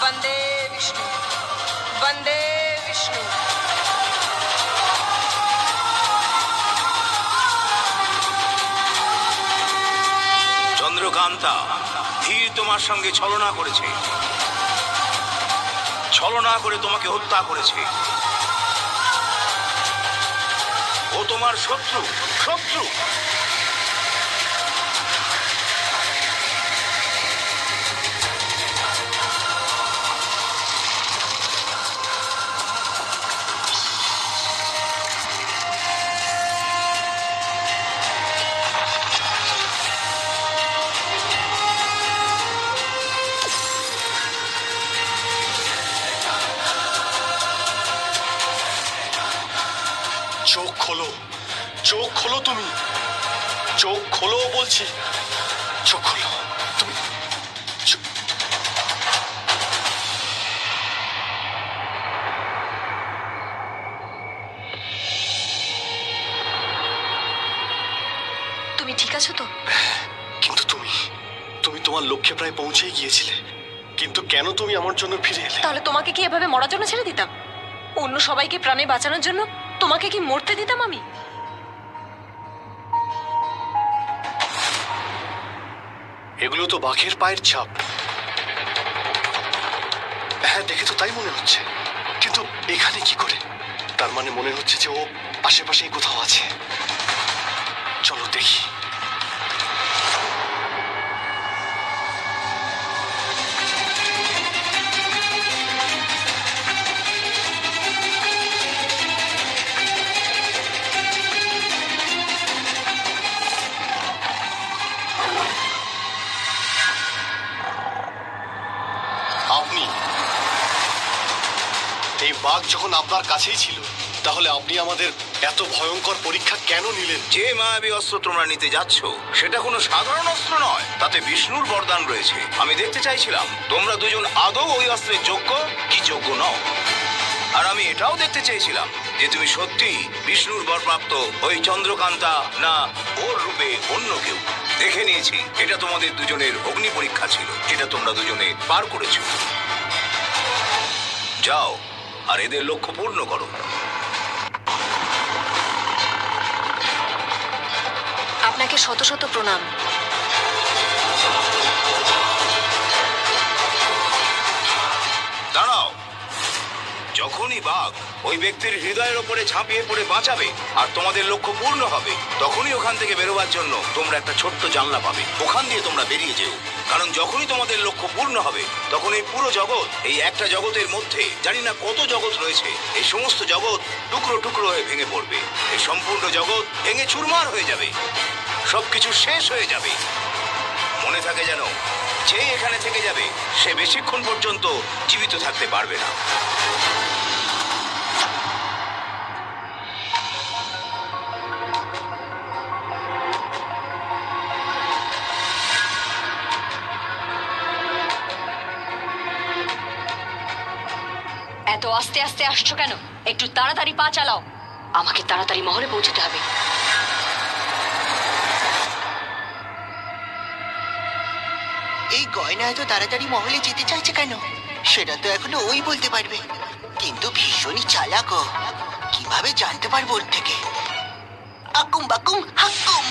वंदे विष्णु वंदे विष्णु। চন্দ্রকান্তা, ধীর তোমার সঙ্গে ছলনা করেছে, ছলনা করে তোমাকে হত্যা করেছে। ও তোমার শত্রু, শত্রু। চোখ খোলো, চোখ খোলো, তুমি চোখ খোলো বলছি, চোখ খোলো তুমি। তুমি ঠিক আছো তো? কিন্তু তুমি তুমি তোমার লক্ষ্যে প্রায় পৌঁছেই গিয়েছিলে, কিন্তু কেন তুমি আমার জন্য ফিরে এলে? তাহলে তোমাকে কি এভাবে মরার জন্য ছেড়ে দিতাম? অন্য সবাইকে প্রাণে বাঁচানোর জন্য তোমাকে কি মরতে দিতাম আমি? এগুলো তো বাঘের পায়ের ছাপ। হ্যাঁ, দেখে তো তাই মনে হচ্ছে, কিন্তু এখানে কি করে? তার মানে মনে হচ্ছে যে ও আশেপাশেই কোথাও আছে। চলো দেখি। আপনি, এই বাঘ যখন আপনার কাছেই ছিল, তাহলে আপনি আমাদের এত ভয়ঙ্কর পরীক্ষা কেন নিলেন? যে মায়াবী অস্ত্র তোমরা নিতে যাচ্ছ সেটা কোনো সাধারণ অস্ত্র নয়, তাতে বিষ্ণুর বরদান রয়েছে। আমি দেখতে চাইছিলাম তোমরা দুজন আদৌ ওই অস্ত্রের যোগ্য কি যোগ্য নও। আর আমি এটাও দেখতে চেয়েছিলাম যে তুমি সত্যি বিষ্ণুর বরপ্রাপ্ত ওই চন্দ্রকান্তা, না ওর রূপে অন্য কেউ। দেখে নিয়েছি এটা তোমাদের দুজনের অগ্নি পরীক্ষা ছিল, যেটা তোমরা দুজনে পার করেছো। যাও আর এদের লক্ষ্য পূর্ণ করো। আপনাকে শত শত প্রণাম। দাঁড়াও। যখনই বাঘ ওই ব্যক্তির হৃদয়ের ওপরে ঝাঁপিয়ে পড়ে বাঁচাবে আর তোমাদের লক্ষ্য পূর্ণ হবে, তখনই ওখান থেকে বেরোবার জন্য তোমরা একটা ছোট্ট জানলা পাবে। ওখান দিয়ে তোমরা বেরিয়ে যেও, কারণ যখনই তোমাদের লক্ষ্য পূর্ণ হবে তখন এই পুরো জগৎ, এই একটা জগতের মধ্যে জানি না কত জগৎ রয়েছে, এই সমস্ত জগৎ টুকরো টুকরো হয়ে ভেঙে পড়বে। এই সম্পূর্ণ জগৎ ভেঙে চুরমার হয়ে যাবে, সবকিছু শেষ হয়ে যাবে। মনে থাকে যেন, যে এখানে থেকে যাবে সে বেশিক্ষণ পর্যন্ত জীবিত থাকতে পারবে না। এত আস্তে আস্তে আসছো কেন? একটু তাড়াতাড়ি পা চালাও, আমাকে তাড়াতাড়ি মহলে পৌঁছতে হবে। এই গয়না এত তাড়াতাড়ি মহলে যেতে চাইছে কেন সেটা তো এখনো ওই বলতে পারবে, কিন্তু ভীষণই চালাক ও। কিভাবে জানতে পারবো ওর থেকে? আকুম বাকুম হাকুম।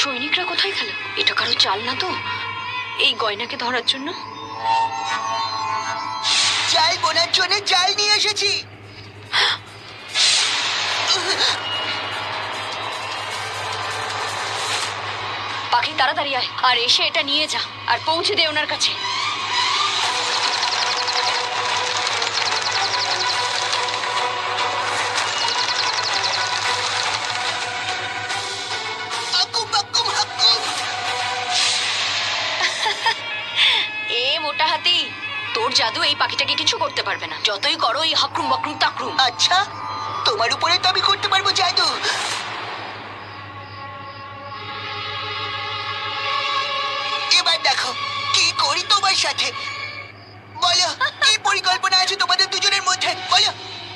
সৈনিকরা কোথায় গেল? এটা কারো চাল না তো এই গয়নাকে ধরার জন্য? জন্য জাল নিয়ে এসেছি। পাখি তাড়াতাড়ি আয় আর এসে এটা নিয়ে যা আর পৌঁছে দে ওনার কাছে। হাকুম বাকুম হাকুম। এ মোটা হাতি, তোর জাদু এই পাখিটাকে কিছু করতে পারবে না, যতই করো এই হাকরুম বাকরুম তাকরুম। আচ্ছা, তোমার উপরে তো আমি করতে পারবো জাদু। এবার দেখো কি করি তোমার সাথে। বলো কি পরিকল্পনা আছে তোমাদের দুজনের মধ্যে, বলো।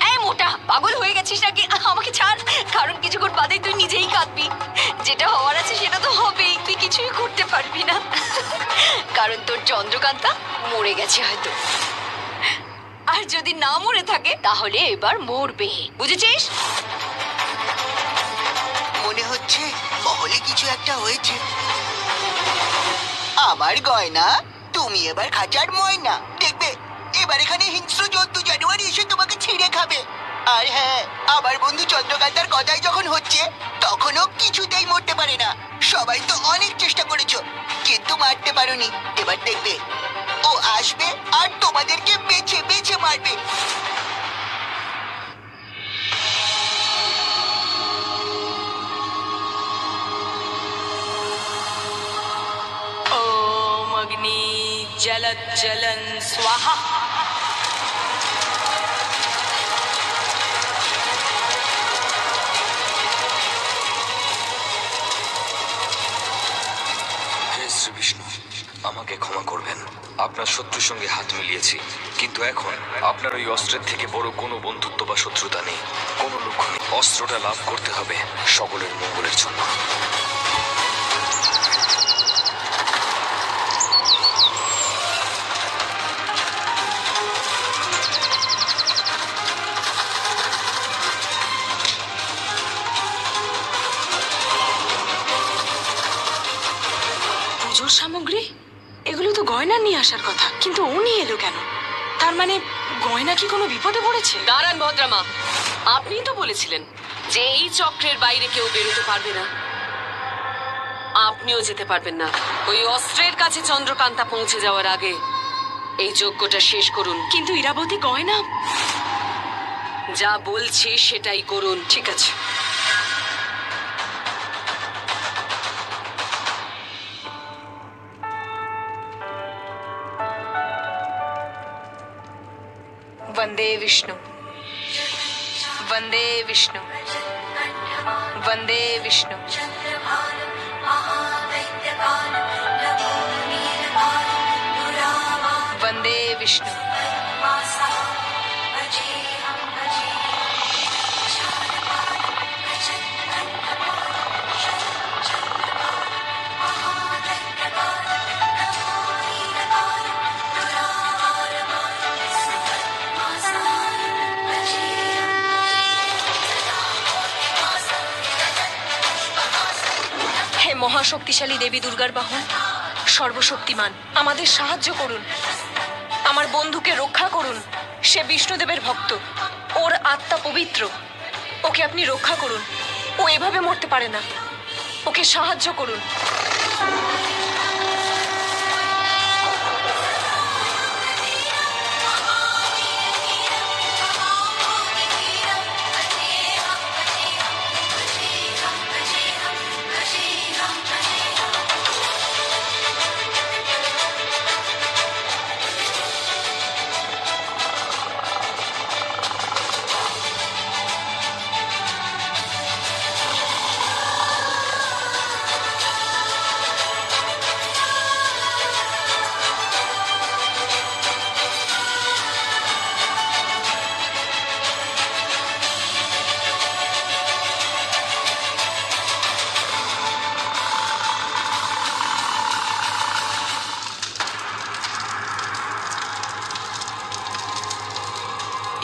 এই মোটা, পাগল হয়ে গেছিস নাকি? আমাকে ছাড়, কারণ কিছুক্ষণ বাদেই তুই নিজেই কাঁদবি। যেটা হওয়ার আছে সেটা তো হবেই, তুই কিছুই করতে পারবি না, কারণ তোর চন্দ্রকান্তা মরে গেছে হয়তো। আর যদি না মরে থাকে তাহলে এবার মরবে, বুঝেছিস? মনে হচ্ছে মহলে কিছু একটা হয়েছে। আমার গয়না, তুমি এবার খাঁচার ময়না। দেখবে এবার এখানে হিংস্র জন্তু জানোয়ার এসে তোমাকে ছিঁড়ে খাবে। আর হ্যাঁ, আমার বন্ধু চন্দ্রকান্তার কথাই যখন হচ্ছে, তখনও কিছুতেই মরতে পারে না। সবাই তো অনেক চেষ্টা করেছো, কিন্তু মারতে পারোনি। এবার দেখবে ও আসবে আর তোমাদেরকে বেছে বেছে মারবে। ओम अग्नि जलज्जलन स्वाहा। হে শ্রী বিষ্ণু, আমাকে ক্ষমা করবেন। আপনার শত্রুর সঙ্গে হাত মিলিয়েছি, কিন্তু এখন আপনার ওই অস্ত্রের থেকে বড় কোনো বন্ধুত্ব বা শত্রুতা নেই, কোনো লক্ষ্য নেই। অস্ত্রটা লাভ করতে হবে সকলের মঙ্গলের জন্য। পুজোর সামগ্রী, এগুলো তো গয়না নিয়ে আসার কথা, কিন্তু ও নিয়ে এলো কেন? তার মানে গয়না কি কোনো বিপদে পড়েছে? দাঁড়ান ভদ্রামা, আপনিই তো বলেছিলেন যে এই চক্রের বাইরে কেউ বেরোতে পারবে না। আপনিও যেতে পারবেন না। ওই অস্ত্রের কাছে চন্দ্রকান্তা পৌঁছে যাওয়ার আগে এই যজ্ঞটা শেষ করুন। কিন্তু ইরাবতী গয়না। যা বলছি সেটাই করুন। ঠিক আছে। वंदे विष्णु, वंदे विष्णु, वंदे विष्णु। वंदे विष्णु। হে মহাশক্তিশালী দেবী দুর্গার বাহন, সর্বশক্তিমান, আমাদের সাহায্য করুন। আমার বন্ধুকে রক্ষা করুন। সে বিষ্ণুদেবের ভক্ত, ওর আত্মা পবিত্র। ওকে আপনি রক্ষা করুন। ও এভাবে মরতে পারে না, ওকে সাহায্য করুন।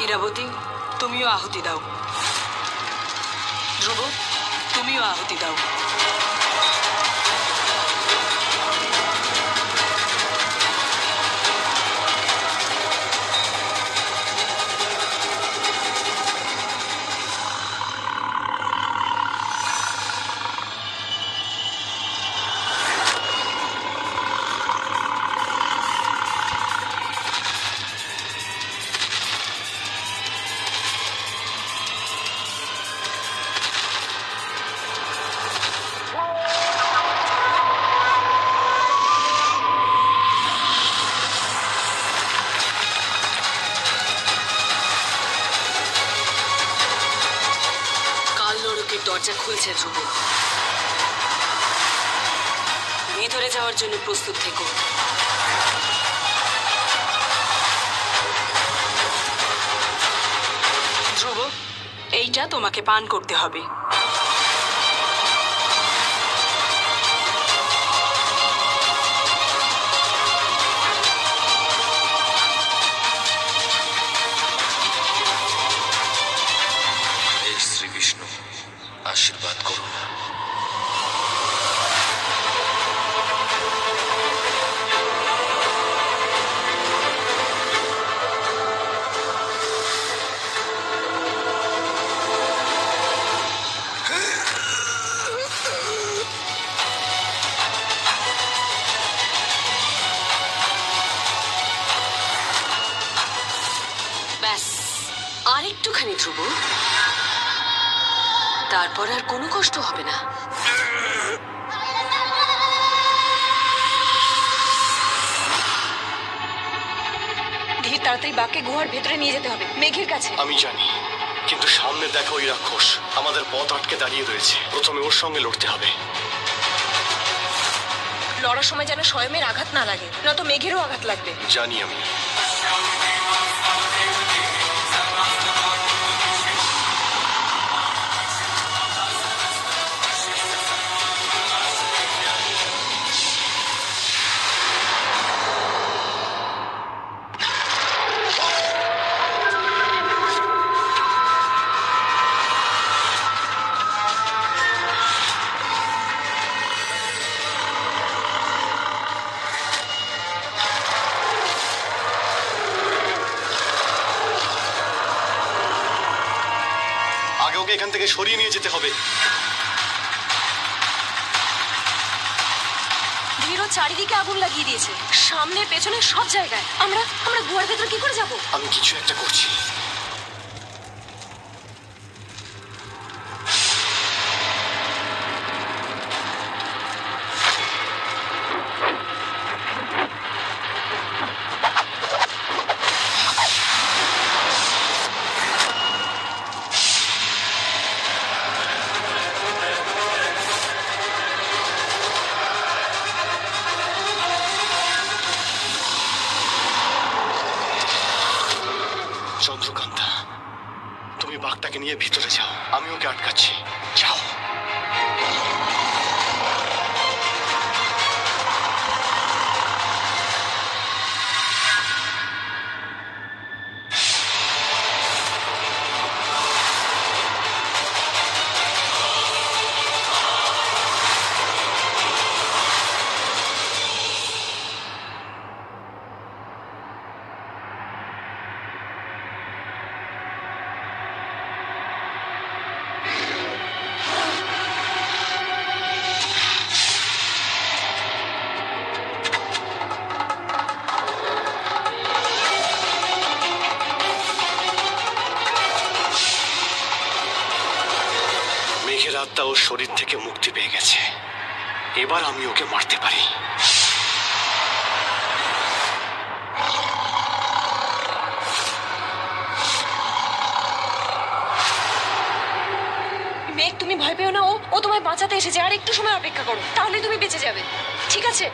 ইরাবতী, তুমিও আহুতি দাও। ধ্রুব, তুমিও আহুতি দাও। দরজা খুলছে ধ্রুব। ভিতরে যাওয়ার জন্য প্রস্তুত থেকো। ধ্রুব, এইটা তোমাকে পান করতে হবে। হে শ্রী বিষ্ণু, আশীর্বাদ করুন। ব্যাস, আর একটুখানি ধ্রুব, তারপর আর কোনো কষ্ট হবে না। ধীর, তাড়াতাড়ি বাঘকে গুহার ভেতরে নিয়ে যেতে হবে, মেঘের কাছে। আমি জানি, কিন্তু সামনে দেখা ওই রাক্ষস আমাদের পথ আটকে দাঁড়িয়ে রয়েছে। প্রথমে ওর সঙ্গে লড়তে হবে। লড়ার সময় যেন স্বয়মের আঘাত না লাগে, নয়তো মেঘেরও আঘাত লাগবে। জানি আমি। আগে ওকে এখান থেকে সরিয়ে নিয়ে যেতে হবে। ধীরও চারিদিকে আগুন লাগিয়ে দিয়েছে, সামনে পেছনে সব জায়গায়। আমরা গুহার ভেতরে কি করে যাব? আমি কিছু একটা করছি। চন্দ্রকান্তা, তুমি বাঘটাকে নিয়ে ভিতরে যাও, আমি ওকে আটকাচ্ছি। যাও। মেঘের আত্মা ওর শরীর থেকে মুক্তি পেয়ে গেছে। এবার আমি ওকে মারতে পারি। মেঘ, তুমি ভয় পেও না, ও তোমায় বাঁচাতে এসেছে। আর একটু সময় অপেক্ষা করো, তাহলে তুমি বেঁচে যাবে। ঠিক আছে?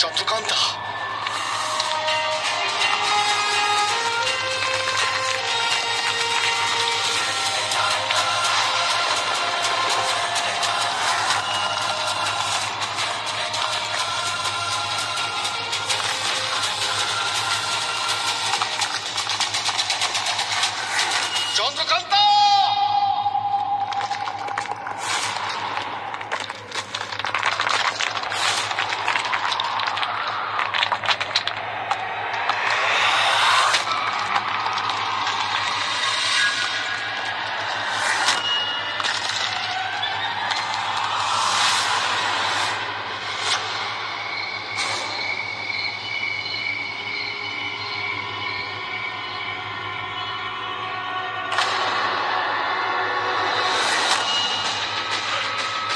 চন্দ্রকান্তা, চন্দ্রকান্তা!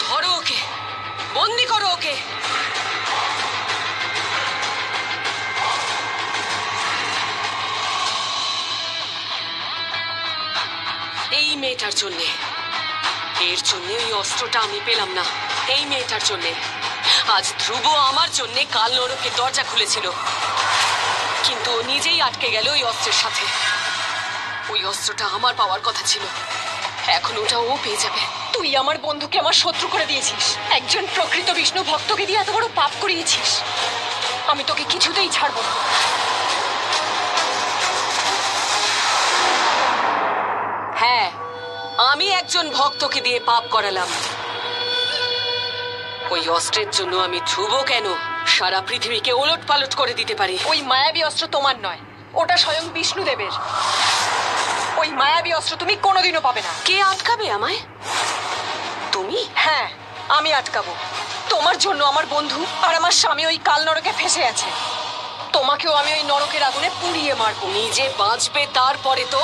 ধরো ওকে, বন্দি করো ওকে। এই মেয়েটার জন্যে, এর জন্য ওই অস্ত্রটা আমি পেলাম না। এই মেয়েটার জন্যে আজ ধ্রুব আমার জন্যে কাল নরকের দরজা খুলেছিল, কিন্তু ও নিজেই আটকে গেল ওই অস্ত্রের সাথে। ওই অস্ত্রটা আমার পাওয়ার কথা ছিল, এখন ওটা ও পেয়ে যাবে। তুই আমার বন্ধুকে আমার শত্রু করে দিয়েছিস, একজন প্রকৃত বিষ্ণু ভক্তকে দিয়ে এত বড় পাপ করিয়েছিস। আমি তোকে কিছুতেই ছাড়বো না। হ্যাঁ, আমি একজন ভক্তকে দিয়ে পাপ করালাম। ওই অস্ত্রের জন্য আমি ধ্রুব কেন, সারা পৃথিবীকে ওলট পালট করে দিতে পারি। ওই মায়াবী অস্ত্র তোমার নয়, ওটা স্বয়ং বিষ্ণুদেবের। ওই মায়াবী অস্ত্র তুমি কোনোদিনও পাবে না। কে আটকাবে আমায়? তুমি? হ্যাঁ, আমি আটকাবো। তোমার জন্য আমার বন্ধু আর আমার স্বামী ওই কাল নরকে ফেঁসে আছে। তোমাকেও আমি ওই নরকের আগুনে পুড়িয়ে মারবো। নিজে বাঁচবে তারপরে তো।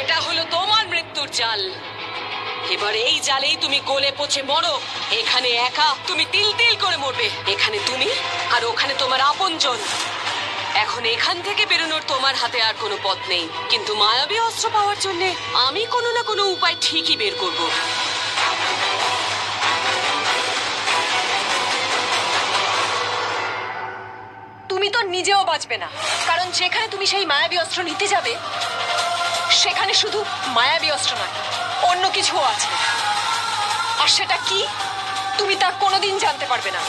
এটা হলো তোমার মৃত্যুর জাল। এবার এই জালেই তুমি গলে পচে মরো। এখানে একা তুমি তিল তিল করে মরবে। এখানে তুমি আর ওখানে তোমার আপনজন। এখন এখান থেকে বেরোনোর তোমার হাতে আর কোনো পথ নেই, কিন্তু মায়াবী অস্ত্র পাওয়ার জন্য আমি কোনো না কোনো উপায় ঠিকই বের করব। তুমি তো নিজেও বাঁচবে না, কারণ যেখানে তুমি সেই মায়াবী অস্ত্র নিতে যাবে সেখানে শুধু মায়াবী অস্ত্র নয়, অন্য কিছুও আছে। আর সেটা কি তুমি তা কোনোদিন জানতে পারবে না।